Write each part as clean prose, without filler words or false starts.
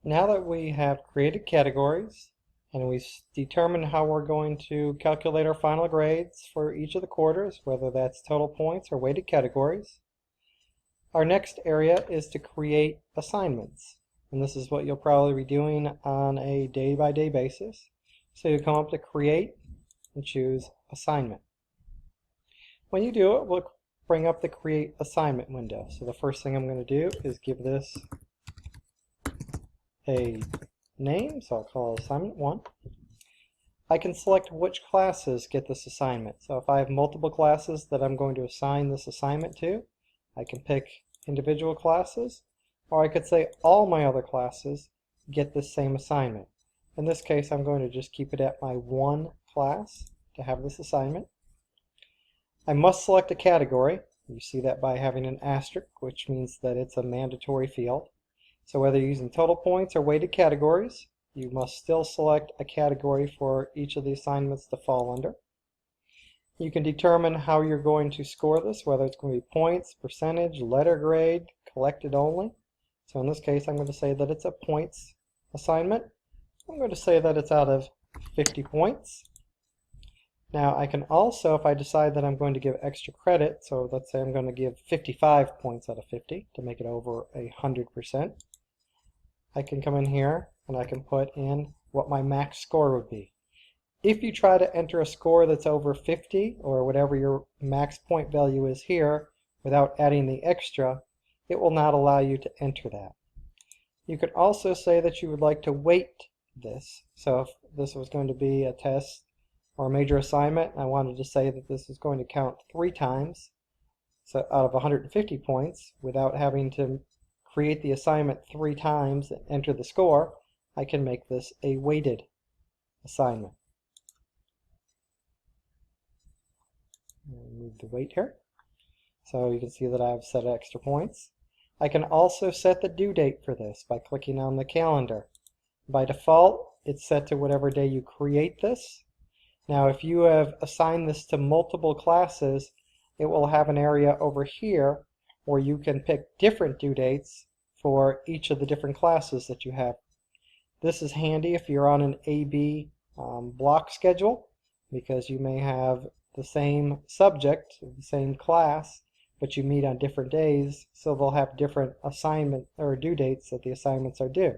Now that we have created categories and we've determined how we're going to calculate our final grades for each of the quarters, whether that's total points or weighted categories, our next area is to create assignments. And this is what you'll probably be doing on a day-by-day basis. So you come up to Create and choose Assignment. When you do it, we'll bring up the Create Assignment window. So the first thing I'm going to do is give this a name, so I'll call it Assignment 1. I can select which classes get this assignment. So if I have multiple classes that I'm going to assign this assignment to, I can pick individual classes, or I could say all my other classes get this same assignment. In this case, I'm going to just keep it at my one class to have this assignment. I must select a category. You see that by having an asterisk, which means that it's a mandatory field. So whether you're using total points or weighted categories, you must still select a category for each of the assignments to fall under. You can determine how you're going to score this, whether it's going to be points, percentage, letter grade, collected only. So in this case, I'm going to say that it's a points assignment. I'm going to say that it's out of 50 points. Now I can also, if I decide that I'm going to give extra credit, so let's say I'm going to give 55 points out of 50 to make it over 100%, I can come in here and I can put in what my max score would be. If you try to enter a score that's over 50 or whatever your max point value is here without adding the extra, it will not allow you to enter that. You could also say that you would like to weight this. So if this was going to be a test or a major assignment, I wanted to say that this is going to count 3 times, so out of 150 points, without having to create the assignment 3 times and enter the score, I can make this a weighted assignment. Move the weight here. So you can see that I've set extra points. I can also set the due date for this by clicking on the calendar. By default, it's set to whatever day you create this. Now if you have assigned this to multiple classes, it will have an area over here where you can pick different due dates for each of the different classes that you have. This is handy if you're on an A-B block schedule, because you may have the same subject, the same class, but you meet on different days, so they'll have different assignment or due dates that the assignments are due.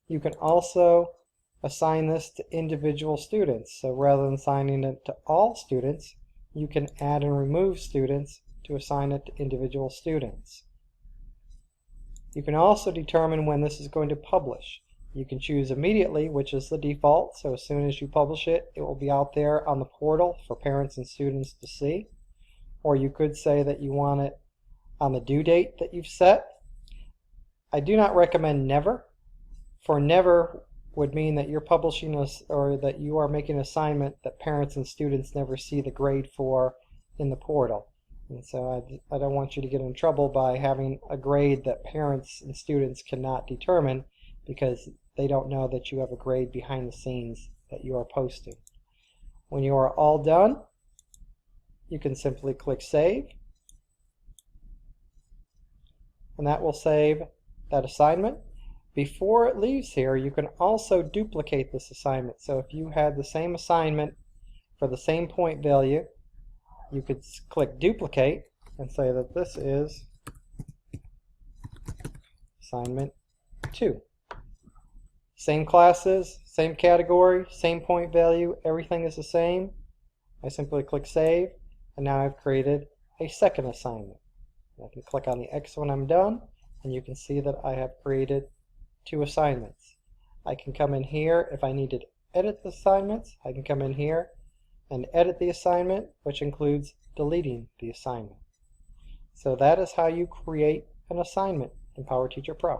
You can also assign this to individual students. So rather than assigning it to all students, you can add and remove students to assign it to individual students. You can also determine when this is going to publish. You can choose immediately, which is the default, so as soon as you publish it, it will be out there on the portal for parents and students to see. Or you could say that you want it on the due date that you've set. I do not recommend never. For never would mean that you're publishing or that you are making an assignment that parents and students never see the grade for in the portal. And so I don't want you to get in trouble by having a grade that parents and students cannot determine because they don't know that you have a grade behind the scenes that you are posting. When you are all done, you can simply click Save, and that will save that assignment. Before it leaves here, you can also duplicate this assignment. So if you had the same assignment for the same point value, you could click Duplicate and say that this is assignment 2. Same classes, same category, same point value, everything is the same. I simply click Save, and now I've created a second assignment. I can click on the X when I'm done, and you can see that I have created 2 assignments. I can come in here if I need to edit the assignments. I can come in here and edit the assignment, which includes deleting the assignment. So that is how you create an assignment in PowerTeacher Pro.